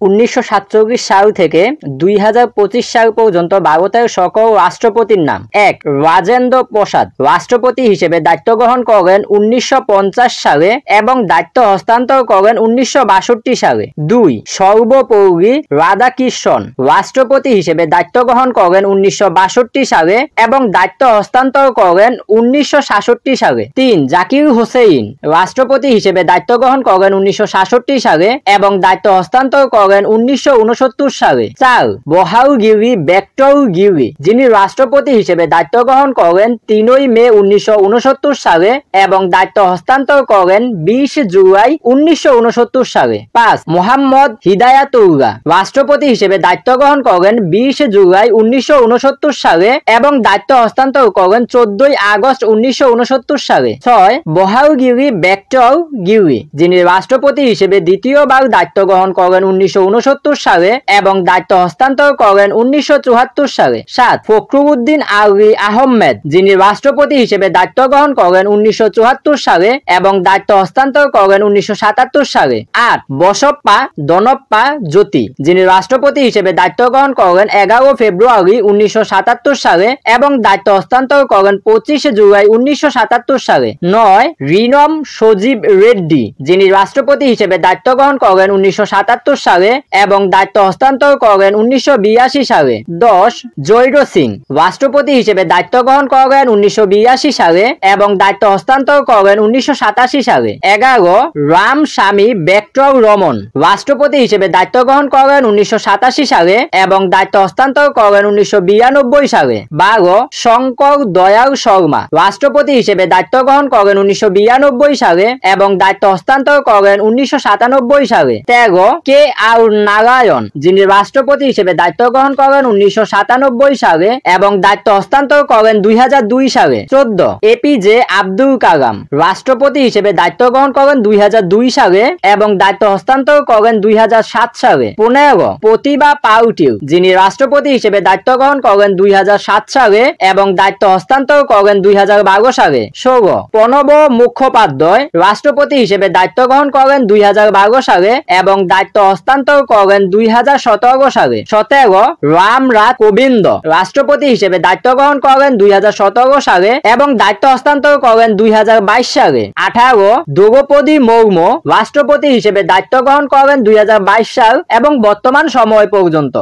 1947 সাল থেকে 2025 সাল পর্যন্ত ভারতের সকল রাষ্ট্রপতির নাম। 1. রাজেন্দ্র প্রসাদ রাষ্ট্রপতি হিসেবে দায়িত্ব গ্রহণ করেন 1950 সালে এবং দায়িত্ব হস্তান্তর করেন 1962 সালে। 2. সর্বপল্লী রাধাকৃষ্ণন রাষ্ট্রপতি হিসেবে দায়িত্ব গ্রহণ করেন 1962 সালে এবং দায়িত্ব হস্তান্তর করেন 1966 সালে। 3. জাকির হোসেন রাষ্ট্রপতি হিসেবে দায়িত্ব গ্রহণ করেন 1966 সালে এবং দায়িত্ব হস্তান্তর করেন 1969 সালে। 4. বহারগিরি বেক্টরগিরি যিনি রাষ্ট্রপতি হিসেবে দায়িত্ব গ্রহণ করেন 3 মে 1969 সালে এবং দায়িত্ব হস্তান্তর করেন 20 জুলাই 1969 সালে। 5. মোহাম্মদ হিদায়াতুল্লাহ রাষ্ট্রপতি হিসেবে দায়িত্ব গ্রহণ করেন 20 জুলাই 1969 সালে এবং দায়িত্ব হস্তান্তর করেন 14 আগস্ট 1969 সালে। 6. বহারগিরি বেক্টরগিরি যিনি রাষ্ট্রপতি হিসেবে দ্বিতীয়বার দায়িত্ব গ্রহণ করেন 1969 সালে এবং দায়িত্ব হস্তান্তর করেন 1974 সালে। 7. ফখরুদ্দিন আলী আহমেদ যিনি রাষ্ট্রপতি হিসেবে দায়িত্ব গ্রহণ করেন 1974 সালে এবং দায়িত্ব হস্তান্তর করেন 1977 সালে। 8. বসপ্পা দনপ্পা জ্যোতি যিনি রাষ্ট্রপতি হিসেবে দায়িত্ব গ্রহণ করেন 11 ফেব্রুয়ারি 1977 সালে এবং দায়িত্ব হস্তান্তর করেন 25 জুলাই 1977 সালে। 9. রিনম সজীব রেড্ডি যিনি রাষ্ট্রপতি হিসেবে দায়িত্ব গ্রহণ করেন 1977 সালে এবং দায়িত্ব হস্তান্তর করেন 1982 সালে। 10. জৈর সিং রাষ্ট্রপতি হিসেবে দায়িত্ব গ্রহণ করেন 1982 সালে এবং দায়িত্ব হস্তান্তর করেন 1987 সালে। 11. রাম স্বামী বেক্টর রমন রাষ্ট্রপতি হিসেবে দায়িত্ব গ্রহণ করেন 1987 সালে এবং দায়িত্ব হস্তান্তর করেন 1992 সালে। 12. শঙ্কর দয়াল শর্মা রাষ্ট্রপতি হিসেবে দায়িত্ব গ্রহণ করেন 1992 সালে এবং দায়িত্ব হস্তান্তর করেন 1997 সালে। 13. কে আর নারায়ণ যিনি রাষ্ট্রপতি হিসেবে দায়িত্ব গ্রহণ করেন 1997 সালে এবং দায়িত্ব হস্তান্তর করেন 2002 সালে। 14. এপিজে আব্দুল কালাম রাষ্ট্রপতি হিসেবে দায়িত্ব গ্রহণ করেন 2002 সালে এবং দায়িত্ব হস্তান্তর করেন 2007 সালে। 15. প্রতিভা পাউটিল যিনি রাষ্ট্রপতি হিসেবে দায়িত্ব গ্রহণ করেন 2007 সালে এবং দায়িত্ব হস্তান্তর করেন 2012 সালে। 16. প্রণব মুখোপাধ্যায় রাষ্ট্রপতি হিসেবে দায়িত্ব গ্রহণ করেন 2012 সালে এবং দায়িত্ব হস্তান্তর করেন 2017 সালে। 17. রামনাথ কোবিন্দ রাষ্ট্রপতি হিসেবে দায়িত্ব গ্রহণ করেন 2017 সালে এবং দায়িত্ব হস্তান্তর করেন 2022 সালে। 18. দ্রৌপদী মুর্মু রাষ্ট্রপতি হিসেবে দায়িত্ব গ্রহণ করেন 2022 সাল এবং বর্তমান সময় পর্যন্ত।